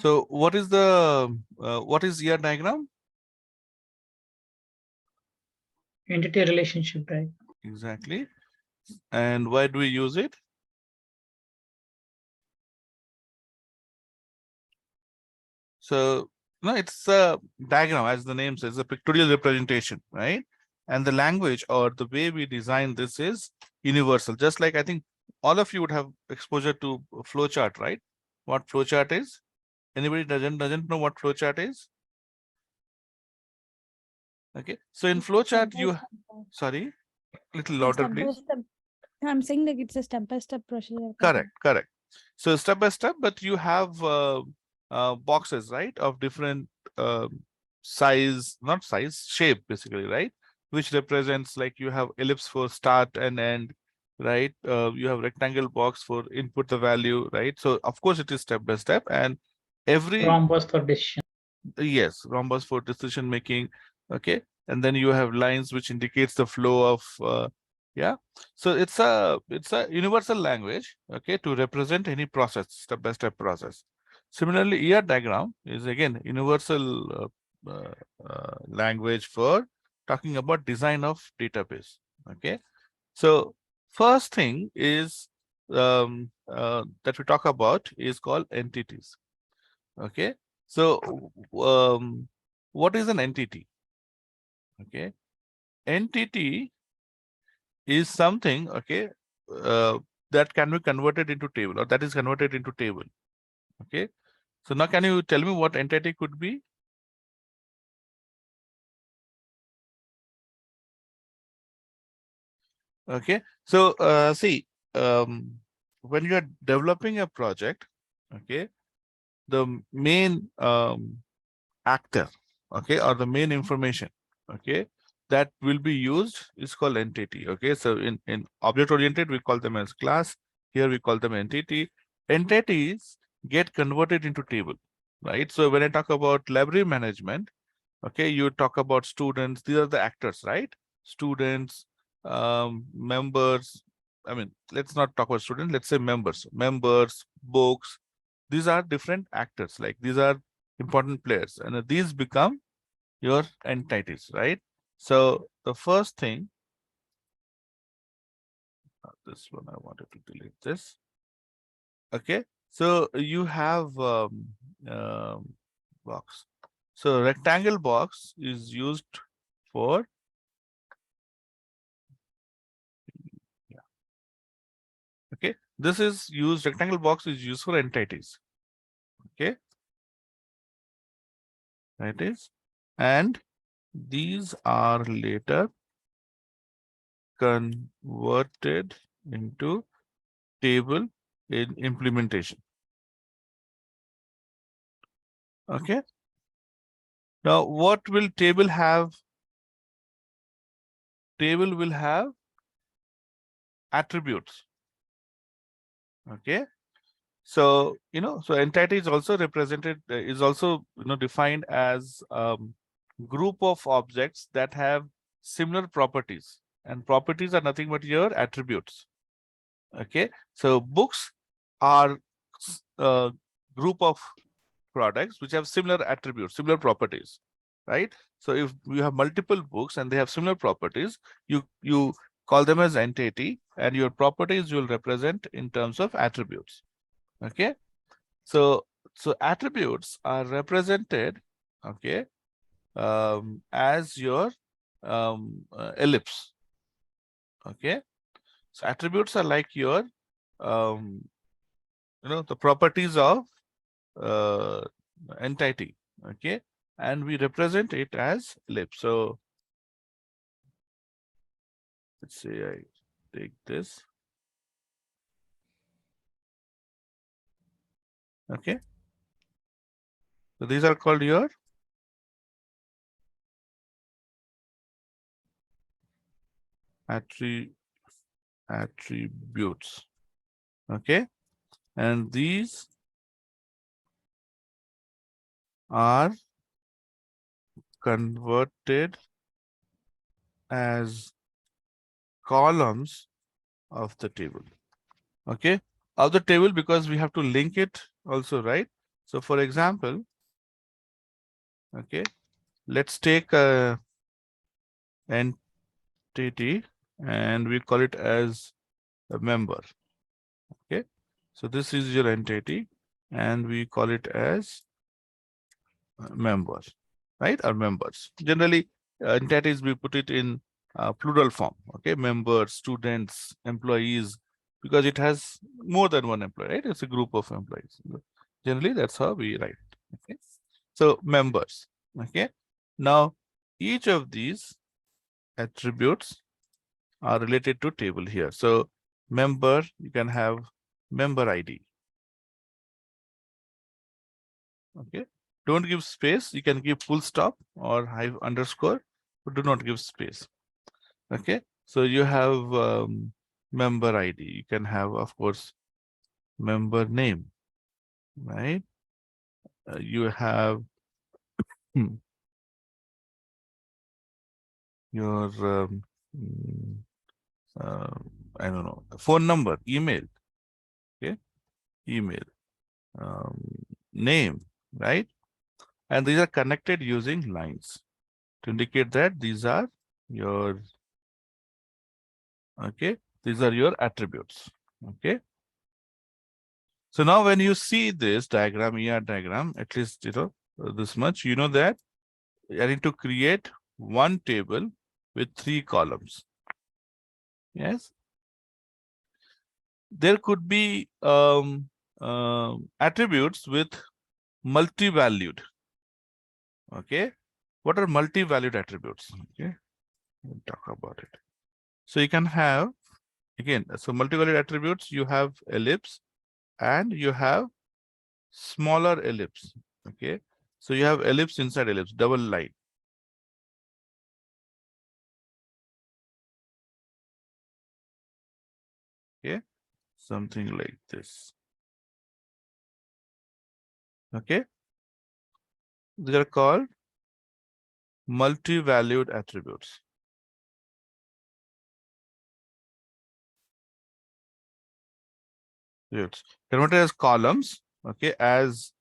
So what is the what is ER diagram? Entity relationship, right? Exactly. And why do we use it? So no, it's a diagram, as the name says, a pictorial representation, right? And the language or the way we design this is universal. Just like I think all of you would have exposure to flowchart, right? What flowchart is? Anybody doesn't know what flowchart is? Okay. So in flowchart, you sorry, little louder, Step by please. step. I'm saying that it's a step-by-step procedure. Correct, correct. So step by step, but you have boxes, right, of different size, not size, shape, basically, right? Which represents, like, you have ellipse for start and end, right? You have rectangle box for input the value, right? So of course it is step by step, and every Rhombus for decision. yes, rhombus for decision making. Okay, and then you have lines which indicates the flow of yeah. So it's a universal language, okay, to represent any process, step by step process. Similarly, ER diagram is again universal language for talking about design of database. Okay, so first thing is that we talk about is called entities. Okay, so what is an entity? Okay, entity is something, okay, that can be converted into table, or that is converted into table. Okay, so now can you tell me what entity could be? Okay, so see, when you are developing a project, okay, the main actor, okay, or the main information, okay, that will be used is called entity. Okay, so in object oriented we call them as class. Here we call them entity. Entities get converted into table, right? So when I talk about library management, okay, you talk about students. These are the actors, right? Students, members. I mean, let's not talk about students, let's say members, books. These are different actors, like these are important players, and these become your entities, right? So the first thing, this one I wanted to delete this. Okay, so you have box. So rectangle box is used for, yeah. Okay, this is used, rectangle box is used for entities. Okay, entities, and these are later converted into table in implementation. Okay, now what will table have? Table will have attributes. Okay, so so entity is also represented, is also defined as group of objects that have similar properties, and properties are nothing but your attributes. Okay, so books are a group of products which have similar attributes, similar properties, right? So if you have multiple books and they have similar properties, you call them as entity, and your properties you will represent in terms of attributes. Okay, so attributes are represented, okay, as your ellipse. Okay, so attributes are like your the properties of entity. Okay, and we represent it as ellipse. So let's say I take this. Okay, so these are called your attributes. Okay, and these are converted as columns of the table. Okay, of the table, because we have to link it also, right? So for example, okay, let's take a entity and we call it as a member. Okay, so this is your entity and we call it as members, right? Or members. Generally, entities we put it in plural form. Okay, members, students, employees, because it has more than one employee, right? It's a group of employees. Generally, that's how we write. Okay, so members. Okay, now each of these attributes are related to table here. So member, you can have member ID. Okay, don't give space. You can give full stop or underscore, but do not give space. Okay, so you have member ID. You can have, of course, member name, right? You have hmm, your mm, uh, I don't know, phone number, email. Okay, email, um, name, right? And these are connected using lines to indicate that these are your, okay, these are your attributes. Okay, so now when you see this diagram, ER diagram, at least this much, you know that I need to create one table with 3 columns. Yes, there could be attributes with multi-valued. Okay, what are multi-valued attributes? Okay, we'll talk about it. So you can have, again, so multi-valued attributes, you have ellipse and you have smaller ellipse. Okay, so you have ellipse inside ellipse, double line. Okay, something like this. Okay, these are called multi-valued attributes. Yes, converted as columns. Okay, as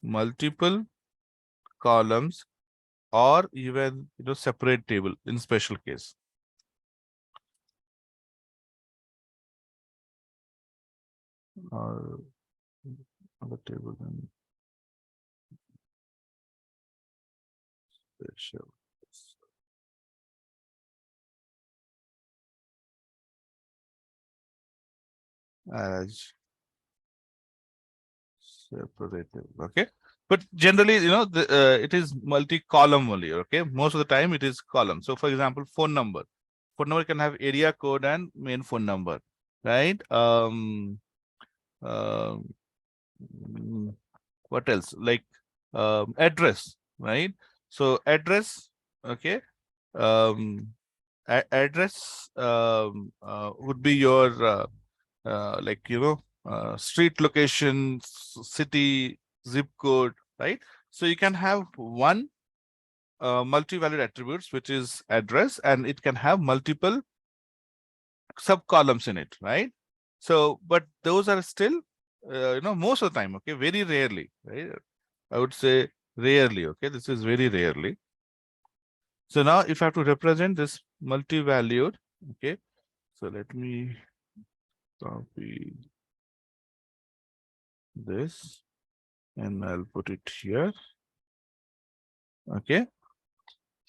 multiple columns or even separate table in special case. Or the table in special. As separated. Okay, but generally it is multi-column only. Okay, most of the time it is column. So for example, phone number can have area code and main phone number, right? uh, what else, like address, right? So address, okay, um address would be your like street location, city, zip code, right? So you can have one multi-valued attributes, which is address, and it can have multiple sub columns in it, right? So but those are still most of the time, okay, very rarely, right? I would say rarely. Okay, this is very rarely. So now if I have to represent this multi-valued, okay, so let me copy this and I'll put it here. Okay,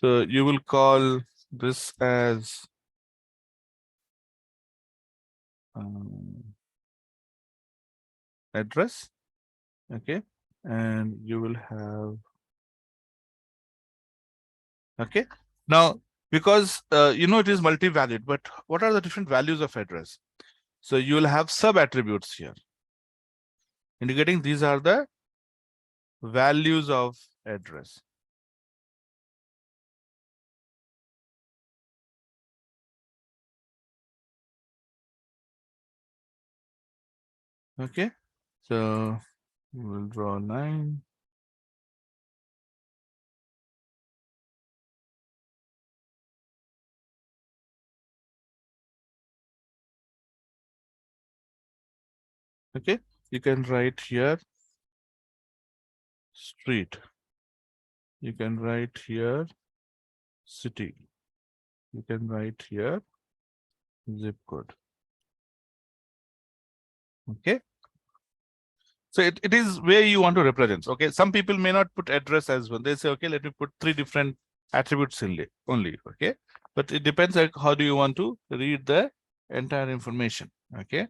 so you will call this as address. Okay, and you will have, okay, now because it is multi-valued, but what are the different values of address? So you will have sub attributes here indicating these are the values of address. Okay, so we'll draw 9. Okay, you can write here street. You can write here city. You can write here zip code. Okay. So it is where you want to represent. Okay. Some people may not put address as well. They say, okay, let me put 3 different attributes only. Okay. But it depends on how do you want to read the entire information. Okay.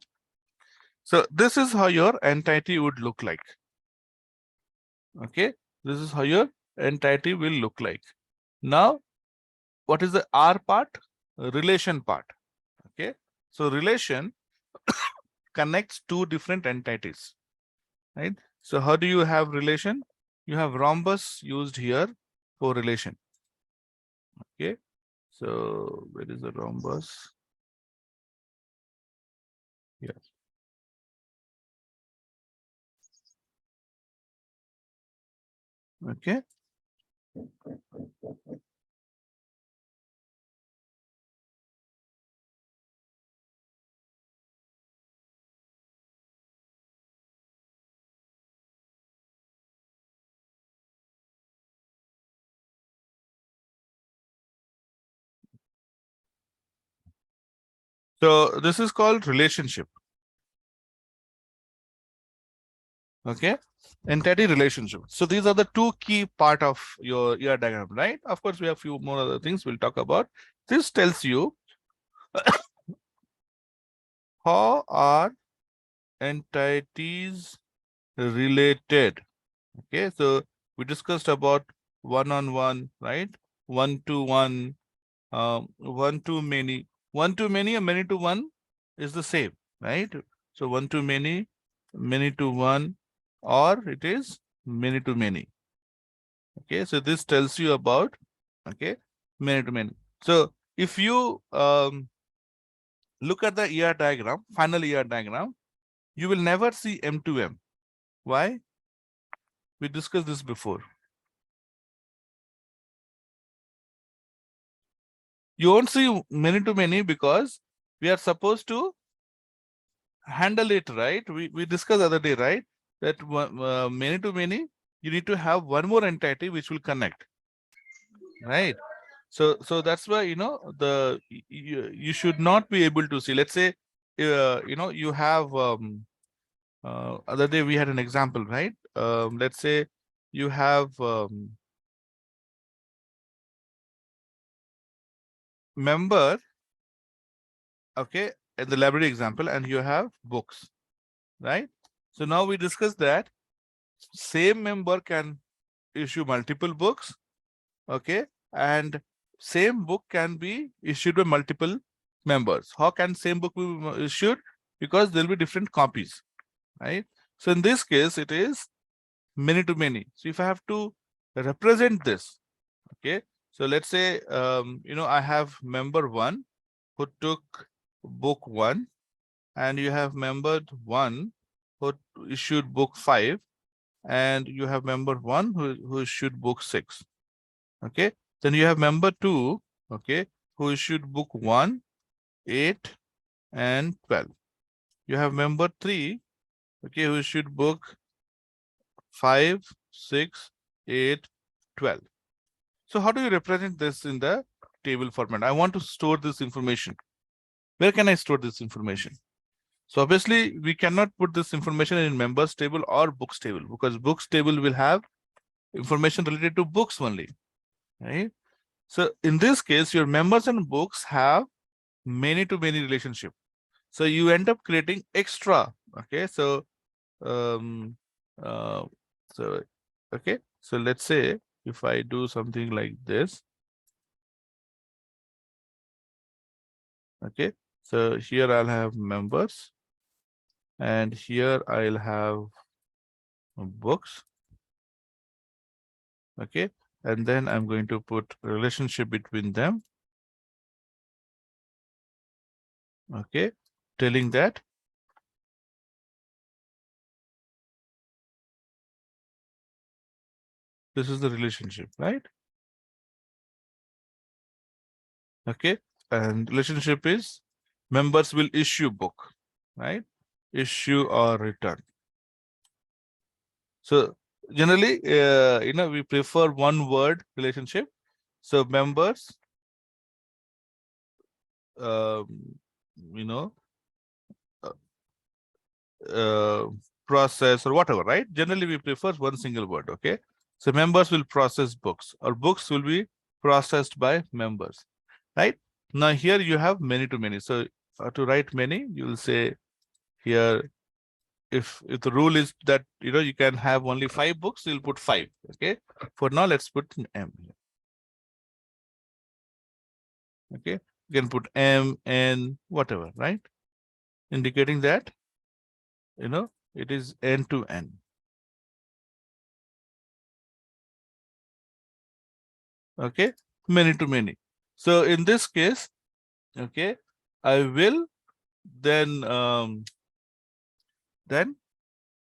So this is how your entity would look like. Okay. This is how your entity will look like. Now, what is the R part? Relation part. Okay. So relation connects 2 different entities, right? So how do you have relation? You have rhombus used here for relation. Okay. So where is the rhombus? Here. Okay. So this is called relationship. Okay. Entity relationship. So these are the 2 key part of your ER diagram, right? Of course, we have few more other things we'll talk about. This tells you how are entities related. Okay, so we discussed about one-on-one, right? One-to-one, one-to-many. One-to-many and many-to-one is the same, right? So one-to-many, many-to-one, or it is many-to-many. Okay, so this tells you about, okay, many-to-many. So if you look at the ER diagram, final ER diagram, you will never see M to M. Why? We discussed this before. You won't see many to many because we are supposed to handle it, right? We discussed the other day, right? That many to many, you need to have one more entity which will connect, right? So that's why, you know, you should not be able to see. Let's say, you know, you have other day we had an example, right? Let's say you have member, okay, in the library example, and you have books, right? So now we discussed that same member can issue multiple books, okay, and same book can be issued by multiple members. How can same book be issued? Because there will be different copies, right? So in this case, it is many to many. So if I have to represent this, okay, so let's say, you know, I have member 1 who took book 1, and you have member 1 who issued book 5, and you have member 1 who issued book 6. Okay, then you have member 2, okay, who issued book 1, 8, and 12. You have member 3, okay, who issued book 5, 6, 8, 12. So how do you represent this in the table format? I want to store this information. Where can I store this information? So obviously we cannot put this information in members table or books table, because books table will have information related to books only, right? So in this case, your members and books have many to many relationship. So you end up creating extra. Okay, so um uh so okay, so let's say if I do something like this, okay, so here I'll have members, and here I'll have books, okay, and then I'm going to put relationship between them, okay, telling that this is the relationship, right? Okay, and relationship is members will issue book, right? Issue or return. So generally, we prefer one word relationship. So members, um, you know, uh, uh, process or whatever, right? Generally, we prefer one single word, okay? So members will process books, or books will be processed by members, right? Now here you have many to many. So to write many, you will say here, if the rule is that you can have only 5 books, you'll put 5. Okay. For now, let's put M. Okay. You can put M, N, whatever, right? Indicating that it is N to N. Okay, many to many. So in this case, okay, I will then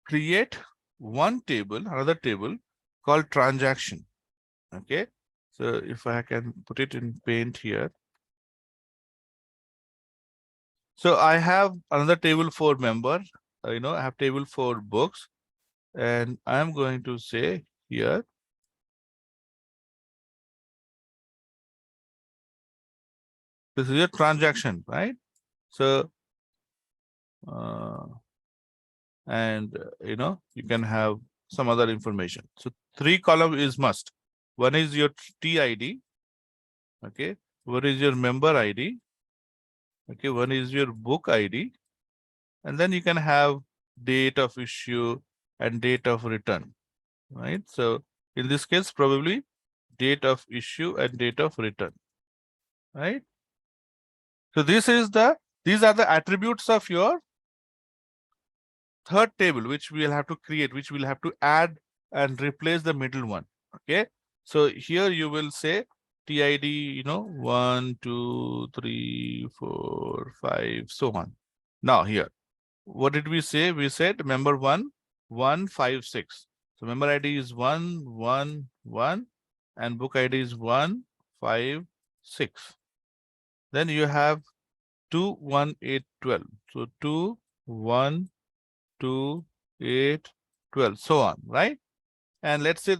create one table, another table called transaction. Okay, so if I can put it in Paint here. So I have another table for member, I have table for books, and I'm going to say here, this is a transaction, right? So, and you can have some other information. So 3 column is must. One is your TID, okay. One is your member ID, okay. One is your book ID, and then you can have date of issue and date of return, right? So in this case, probably date of issue and date of return, right? So these are the attributes of your third table, which we'll have to create, which we'll have to add and replace the middle one. Okay. So here you will say TID, 1, 2, 3, 4, 5, so on. Now here, what did we say? We said member 1, 1, 5, 6. So member ID is 1, 1, 1, and book ID is 1, 5, 6. Then you have 2, 1, 8, 12. So 2, 1, 2, 8, 12, so on, right? And let's say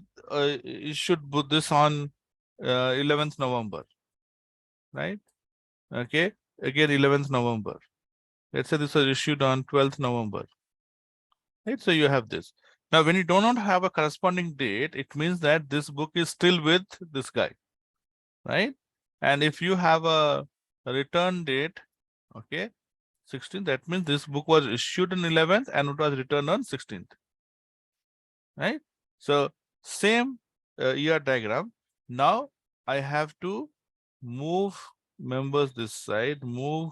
you should put this on 11th November, right? Okay, again 11th November. Let's say this was issued on 12th November, right? So you have this. Now, when you do not have a corresponding date, it means that this book is still with this guy, right? And if you have a return date, okay, 16th, that means this book was issued on 11th and it was returned on 16th, right? So same ER diagram. Now I have to move members this side, move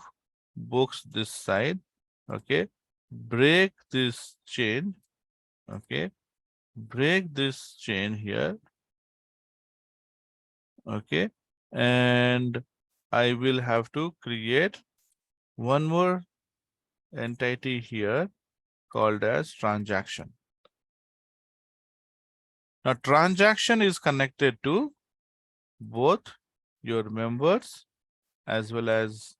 books this side, okay, break this chain, okay, break this chain here, okay, and I will have to create one more entity here called as transaction. Now transaction is connected to both your members as well as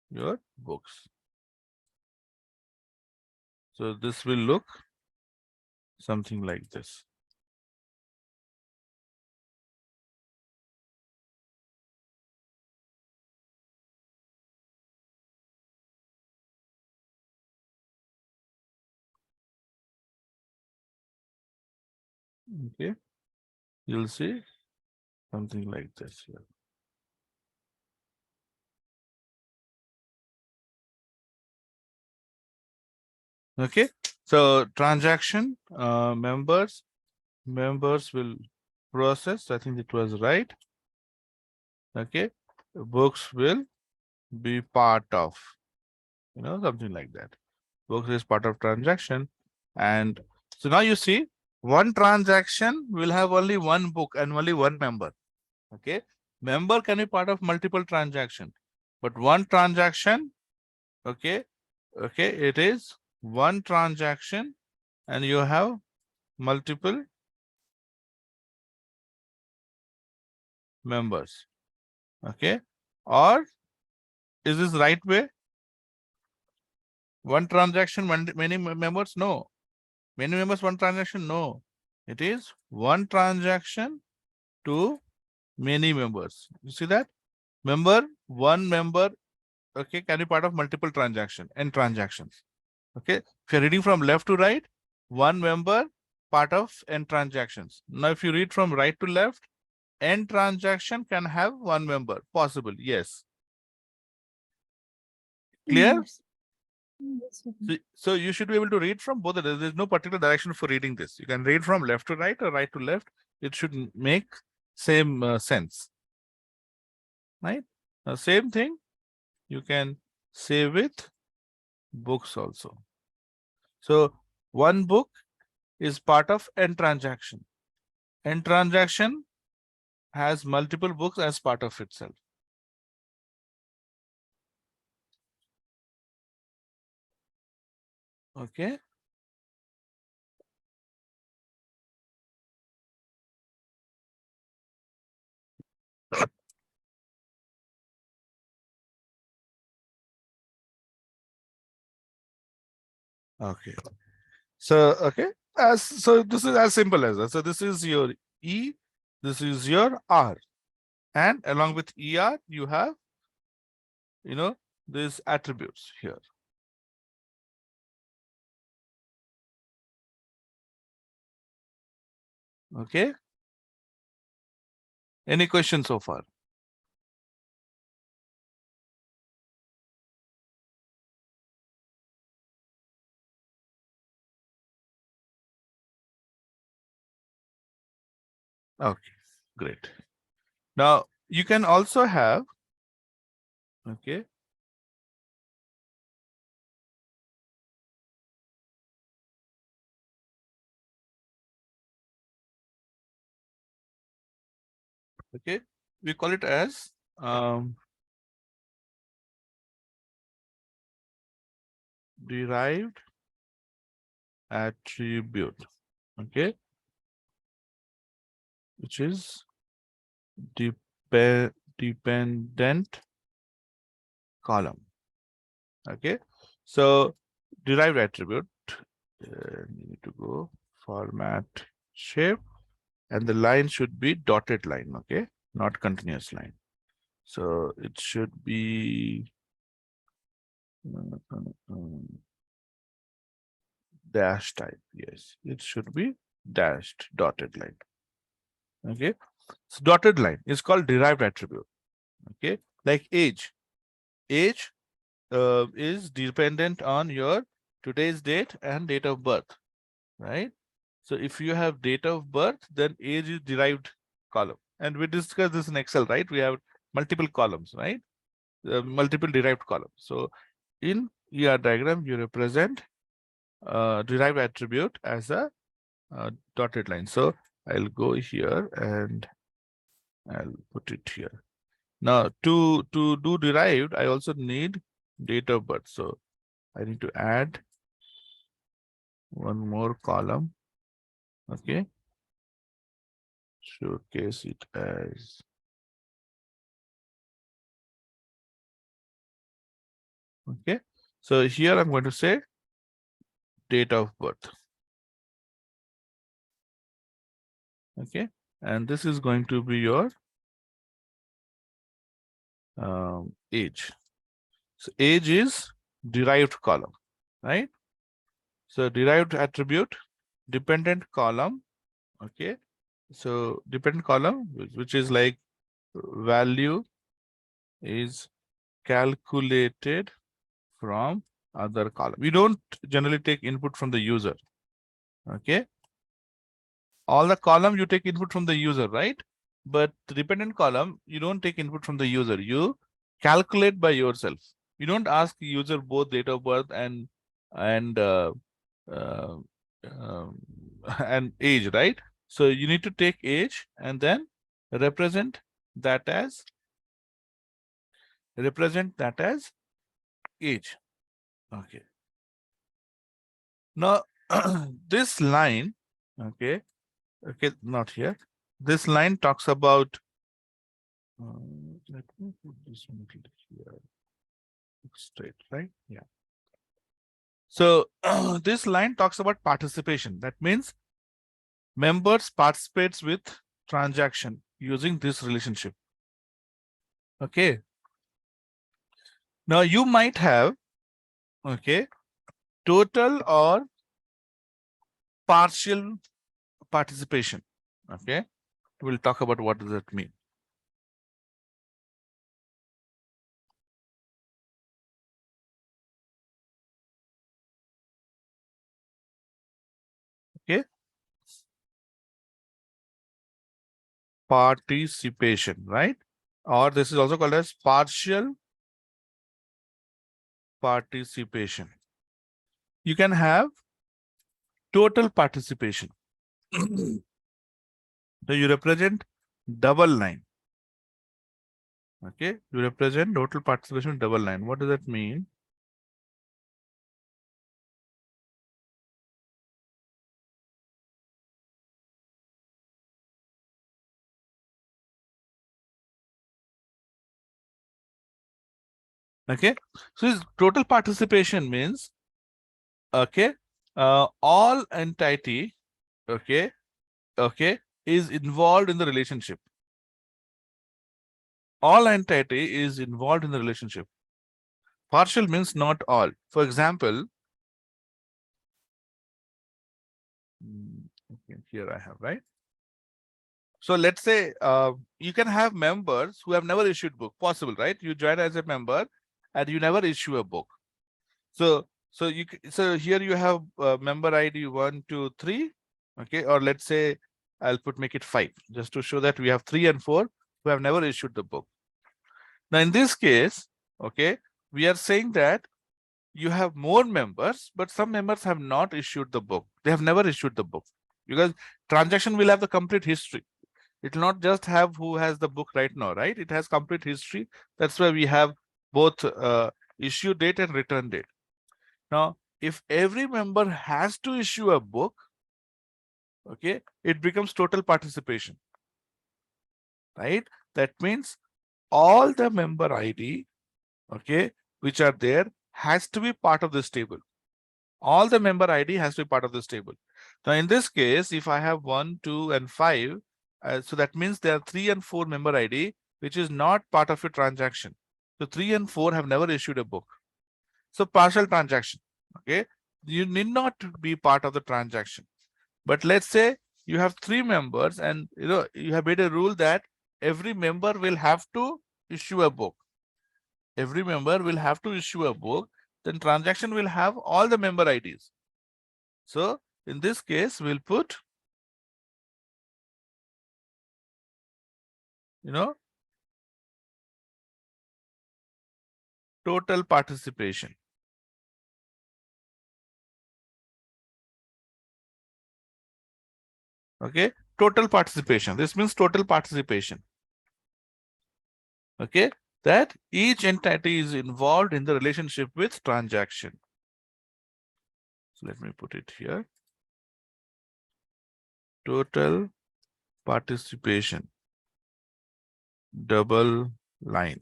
your books. So this will look something like this. Okay, you'll see something like this here. Okay, so transaction members will process. I think it was right. Okay, books will be part of, something like that. Books is part of transaction, and so now you see one transaction will have only one book and only one member. Okay, member can be part of multiple transaction, but one transaction, okay, it is one transaction and you have multiple members. Okay, or is this right way? One transaction, many members? No, Many members, one transaction? No. It is one transaction to many members. You see that? One member, okay, can be part of multiple transaction and transactions. Okay. If you're reading from left to right, one member part of n transactions. Now, if you read from right to left, n transaction can have one member. Possible, yes. Clear? Yes. Yes, sir. So you should be able to read from both. There's no particular direction for reading this. You can read from left to right or right to left. It should make same sense, right? Now, same thing you can say with books also. So one book is part of n transaction. N transaction has multiple books as part of itself. Okay. Okay. So, okay. So this is as simple as that. So this is your E, this is your R. And along with ER, you have, these attributes here. Okay. Any questions so far? Okay, great. Now you can also have, okay. Okay, we call it as derived attribute, okay, which is dependent column. Okay, so derived attribute, need to go format shape, and the line should be dotted line, okay, not continuous line. So it should be dash type. Yes, it should be dashed dotted line. Okay, so dotted line is called derived attribute. Okay, like age. Age is dependent on your today's date and date of birth, right? So if you have date of birth, then age is derived column. And we discussed this in Excel, right? We have multiple columns, right? Multiple derived columns. So in ER diagram, you represent derived attribute as a dotted line. So I'll go here and I'll put it here. Now to do derived, I also need date of birth. So I need to add one more column. Okay. Showcase it as okay. So here I'm going to say date of birth. Okay. And this is going to be your age. So age is derived column, right? So derived attribute, dependent column. Okay. So dependent column, which is like value is calculated from other column. We don't generally take input from the user. Okay. All the column you take input from the user, right? But the dependent column, you don't take input from the user. You calculate by yourself. You don't ask the user both date of birth and uh, uh, and age, right? So you need to take age and then represent that as age. Okay. Now this line, okay, not here. This line talks about. Let me put this one here. Straight, right? Yeah. So this line talks about participation. That means members participates with transaction using this relationship. Okay. Now you might have, okay, total or partial participation. Okay. We'll talk about what does that mean. Okay. Participation, right? Or this is also called as partial participation. You can have total participation. So you represent double line. Okay, you represent total participation double line. What does that mean? Okay, so this total participation means, okay, all entity, okay, is involved in the relationship. All entity is involved in the relationship. Partial means not all. For example, okay, here I have, right? So let's say you can have members who have never issued book. Possible, right? You join as a member and you never issue a book. So so here you have member ID 1, 2, 3. Okay, or let's say I'll make it 5 just to show that we have 3 and 4 who have never issued the book. Now in this case, okay, we are saying that you have more members, but some members have not issued the book. They have never issued the book because transaction will have the complete history. It will not just have who has the book right now, right? It has complete history. That's why we have both issue date and return date. Now, if every member has to issue a book, okay, it becomes total participation, right? That means all the member ID, okay, which are there has to be part of this table. All the member ID has to be part of this table. Now, in this case, if I have 1, 2, and 5, so that means there are 3 and 4 member ID, which is not part of a transaction. So 3 and 4 have never issued a book. So partial transaction, okay? You need not be part of the transaction. But let's say you have 3 members and you have made a rule that every member will have to issue a book. Every member will have to issue a book. Then transaction will have all the member IDs. So in this case, we'll put, total participation. Okay, total participation. This means total participation. Okay, that each entity is involved in the relationship with transaction. So let me put it here. Total participation, double line,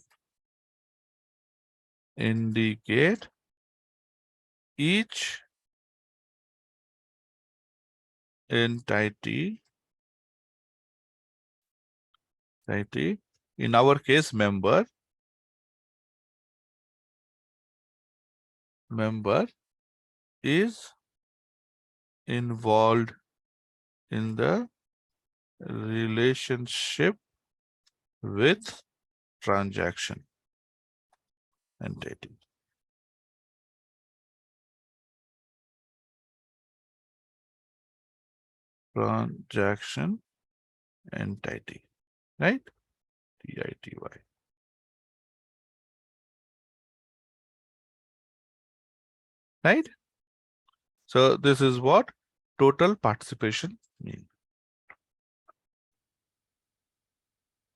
indicate each entity, in our case member is involved in the relationship with transaction entity. Transaction entity, right? TITY. Right? So this is what total participation means.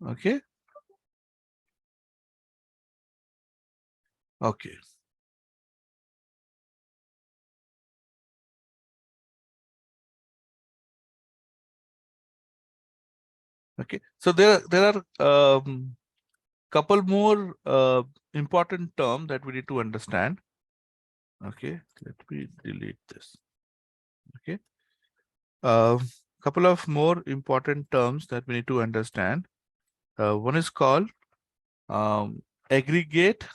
Okay. Okay. Okay. So there are couple more important terms that we need to understand. Okay, let me delete this. Okay. Couple of more important terms that we need to understand. One is called aggregate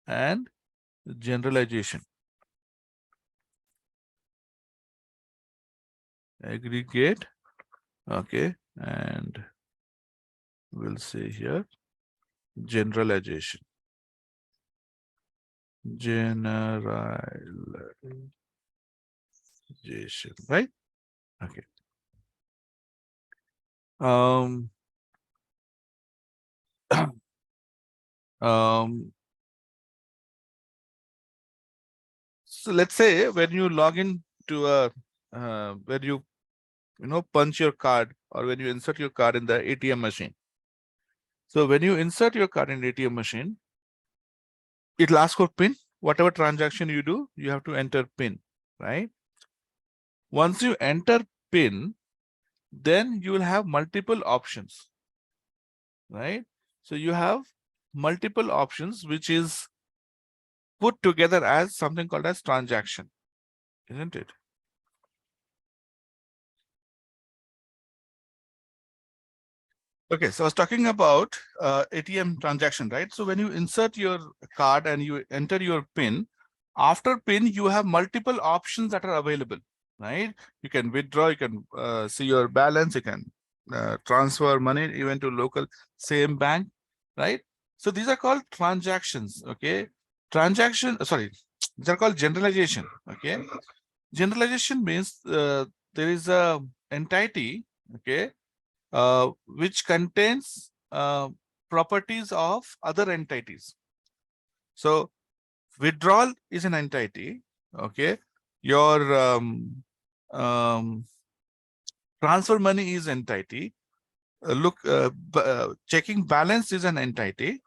and generalization. Aggregate, okay, and we'll say here generalization. Generalization, right? Okay. So let's say when you log in to a when you punch your card, or when you insert your card in the ATM machine. So when you insert your card in the ATM machine, it'll ask for PIN. Whatever transaction you do, you have to enter PIN, right? Once you enter PIN, then you will have multiple options, right? So you have multiple options, which is put together as something called as transaction, isn't it? Okay, so I was talking about ATM transaction, right? So when you insert your card and you enter your PIN, after PIN, you have multiple options that are available, right? You can withdraw, you can see your balance, you can transfer money even to local same bank, right? So these are called transactions, okay? These are called generalization, okay? Generalization means there is a entity, okay, which contains properties of other entities. So withdrawal is an entity, okay? Your transfer money is entity. Checking balance is an entity,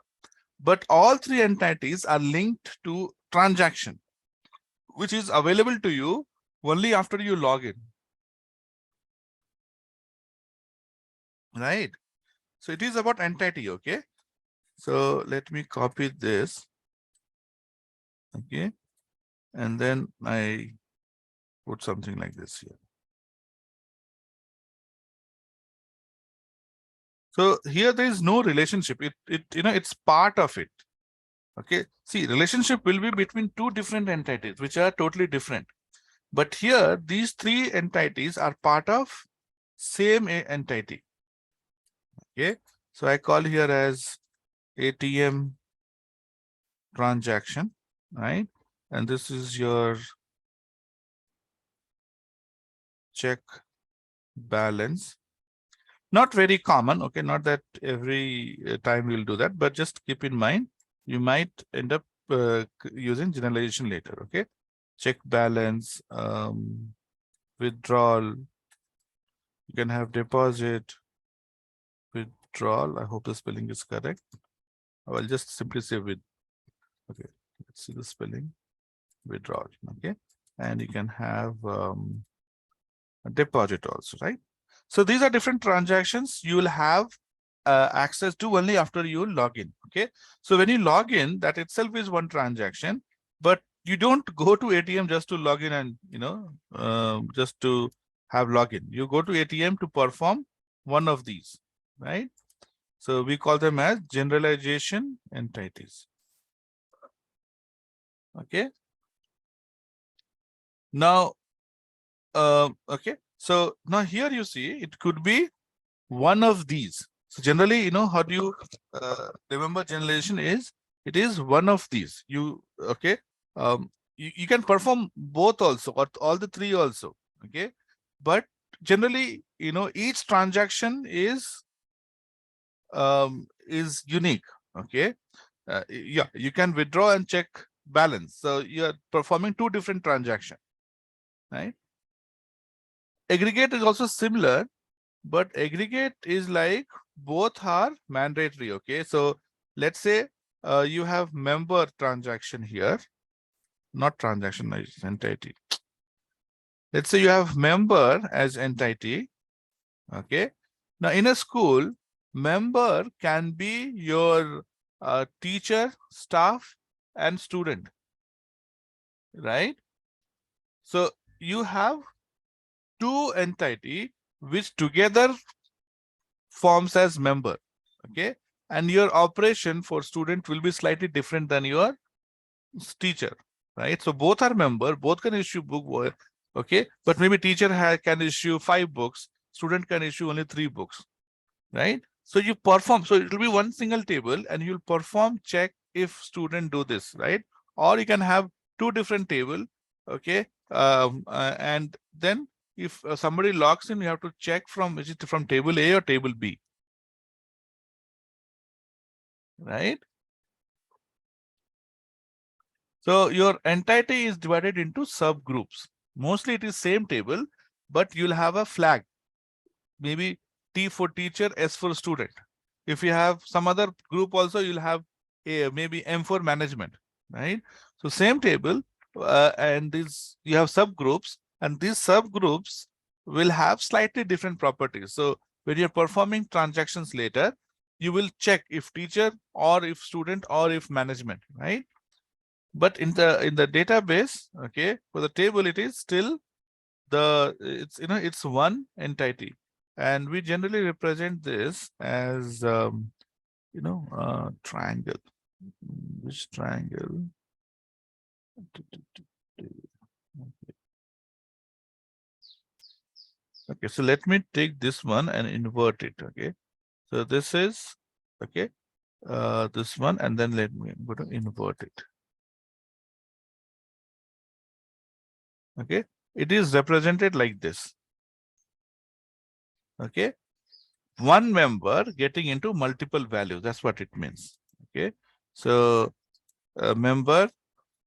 but all three entities are linked to transaction, which is available to you only after you log in, right? So it is about entity, okay? So let me copy this, okay? And then I put something like this here. So here there is no relationship. It's part of it. Okay. See, relationship will be between two different entities, which are totally different. But here, these three entities are part of same entity. Okay. So I call here as ATM transaction, right? And this is your check balance. Not very common, okay? Not that every time we'll do that, but just keep in mind, you might end up using generalization later, okay? Check balance, withdrawal. You can have deposit, withdrawal. I hope the spelling is correct. I'll just simply say with, okay, let's see the spelling, withdrawal, okay? And you can have a deposit also, right? So these are different transactions you will have access to only after you log in, okay? So when you log in, that itself is one transaction, but you don't go to ATM just to log in and, just to have login. You go to ATM to perform one of these, right? So we call them as generalization entities, okay? Now, okay, so now here you see it could be one of these. So generally, how do you remember generalization is? It is one of these. Okay? You can perform both also, or all the three also, okay? But generally, each transaction is unique, okay? Yeah, you can withdraw and check balance. So you're performing two different transactions, right? Aggregate is also similar, but aggregate is like both are mandatory, okay? So let's say you have member transaction here, not transaction as entity. Let's say you have member as entity, okay? Now in a school, member can be your teacher, staff, and student, right? So you have two entity which together forms as member, okay? And your operation for student will be slightly different than your teacher, right? So both are member, both can issue book, okay? But maybe teacher can issue 5 books, student can issue only 3 books, right? So you perform, so it will be one single table and you'll perform check if student do this, right? Or you can have 2 different table, okay? And then if somebody logs in, you have to check from, is it from table A or table B, right? So your entity is divided into subgroups. Mostly it is same table, but you'll have a flag, maybe T for teacher, S for student. If you have some other group also, you'll have a maybe M for management, right? So same table, and these you have subgroups, and these subgroups will have slightly different properties. So when you're performing transactions later, you will check if teacher or if student or if management, right? But in the database, okay, for the table, it is still it's it's one entity, and we generally represent this as triangle. Which triangle? Okay, so let me take this one and invert it. Okay, so this is okay, this one, and then let me go to invert it. Okay, it is represented like this. Okay, one member getting into multiple values. That's what it means. Okay, so a member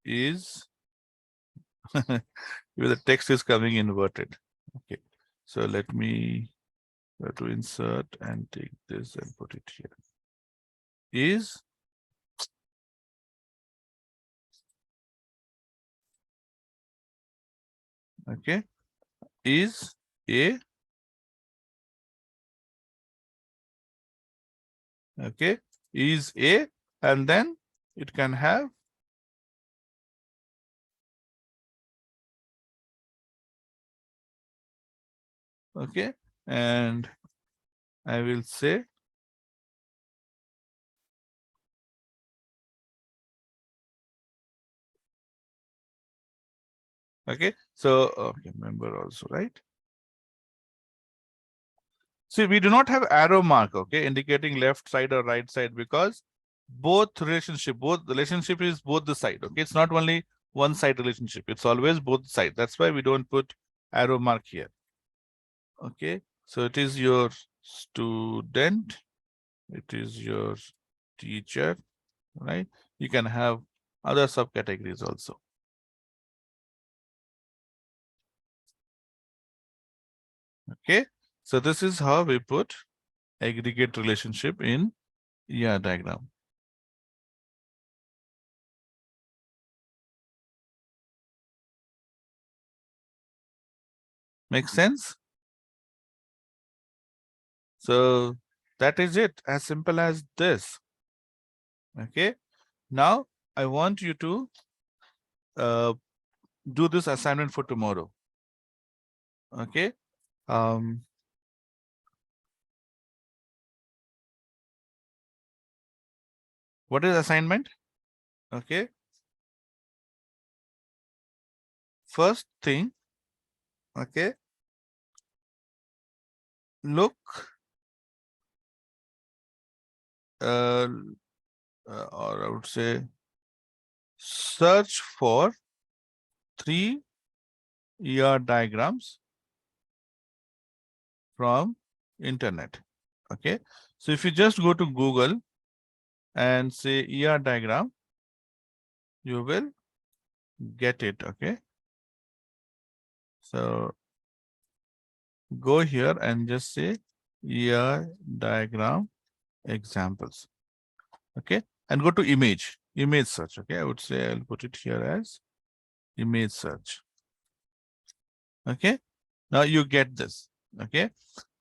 is the text is coming inverted. Okay, so let me go to insert and take this and put it here. Is okay, is A, okay, is A, and then it can have okay, and I will say okay, so okay, member also, right? See, we do not have arrow mark, okay, indicating left side or right side, because both the relationship is both the side, okay? It's not only one side relationship, it's always both side. That's why we don't put arrow mark here. Okay, so it is your student, it is your teacher, right? You can have other subcategories also. Okay, so this is how we put aggregate relationship in ER diagram. Make sense? So that is it, as simple as this. Okay, now I want you to do this assignment for tomorrow. Okay, what is assignment? Okay, first thing, okay, look or I would say search for 3 ER diagrams from internet. Okay, so if you just go to Google and say ER diagram, you will get it. Okay, so go here and just say ER diagram examples. Okay, and go to image search. Okay, I would say I'll put it here as image search. Okay, now you get this. Okay,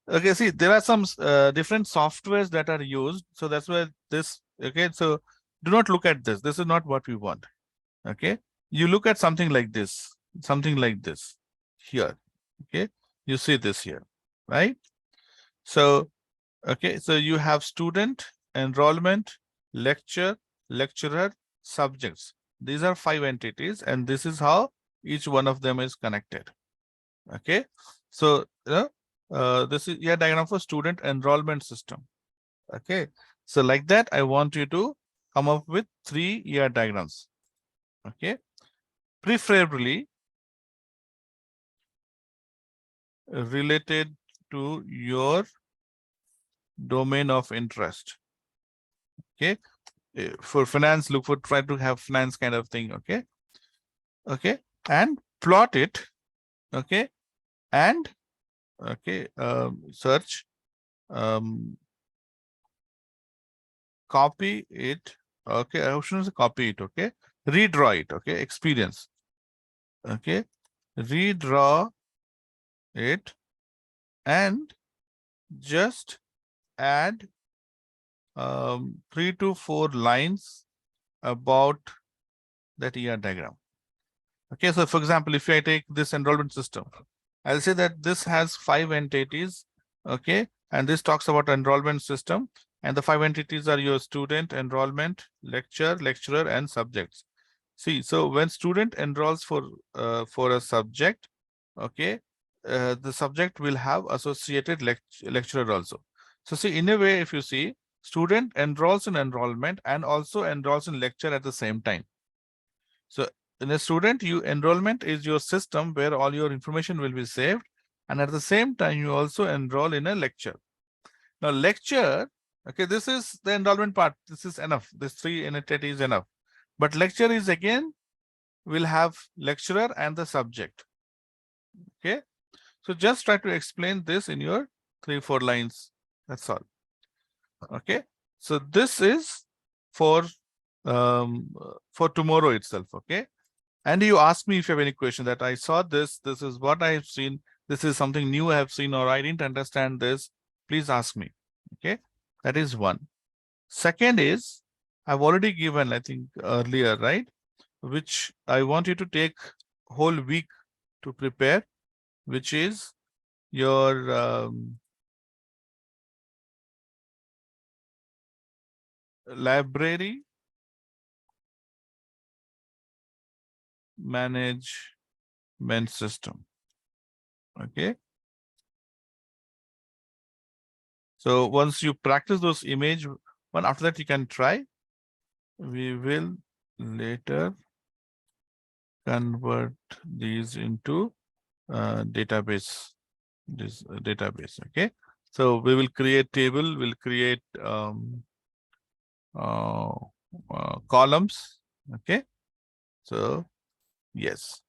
okay, see, there are some different softwares that are used, so that's why this. Okay, so do not look at this. This is not what we want. Okay, you look at something like this here. Okay, you see this here, right? So, okay, so you have student, enrollment, lecture, lecturer, subjects. These are 5 entities, and this is how each one of them is connected. Okay, so this is your diagram for student enrollment system. Okay, so like that, I want you to come up with 3 ER diagrams. Okay, preferably related to your domain of interest. Okay, for finance, look for, try to have finance kind of thing. Okay, okay, and plot it. Okay, and okay, search, copy it. Okay, I shouldn't copy it. Okay, redraw it. Okay, experience. Okay, redraw it and just add 3 to 4 lines about that ER diagram. Okay, so for example, if I take this enrollment system, I'll say that this has 5 entities. Okay, and this talks about enrollment system, and the 5 entities are your student, enrollment, lecture, lecturer, and subjects. See, so when student enrolls for a subject, okay, the subject will have associated lecturer also. So see, in a way, if you see, student enrolls in enrollment and also enrolls in lecture at the same time. So in a student, enrollment is your system where all your information will be saved, and at the same time, you also enroll in a lecture. Now, lecture, okay, this is the enrollment part. This is enough. This 3 entity is enough. But lecture is again, will have lecturer and the subject. Okay, so just try to explain this in your 3-4 lines. That's all. Okay, so this is for tomorrow itself. Okay, and you ask me if you have any question that I saw this is what I have seen, this is something new I have seen, or I didn't understand this, please ask me. Okay, that is one. Second is, I've already given, I think earlier, right, which I want you to take whole week to prepare, which is your library management system. Okay, so once you practice those image one, after that you can try. We will later convert these into database. This database. Okay, so we will create table, we'll create columns. Okay, so yes.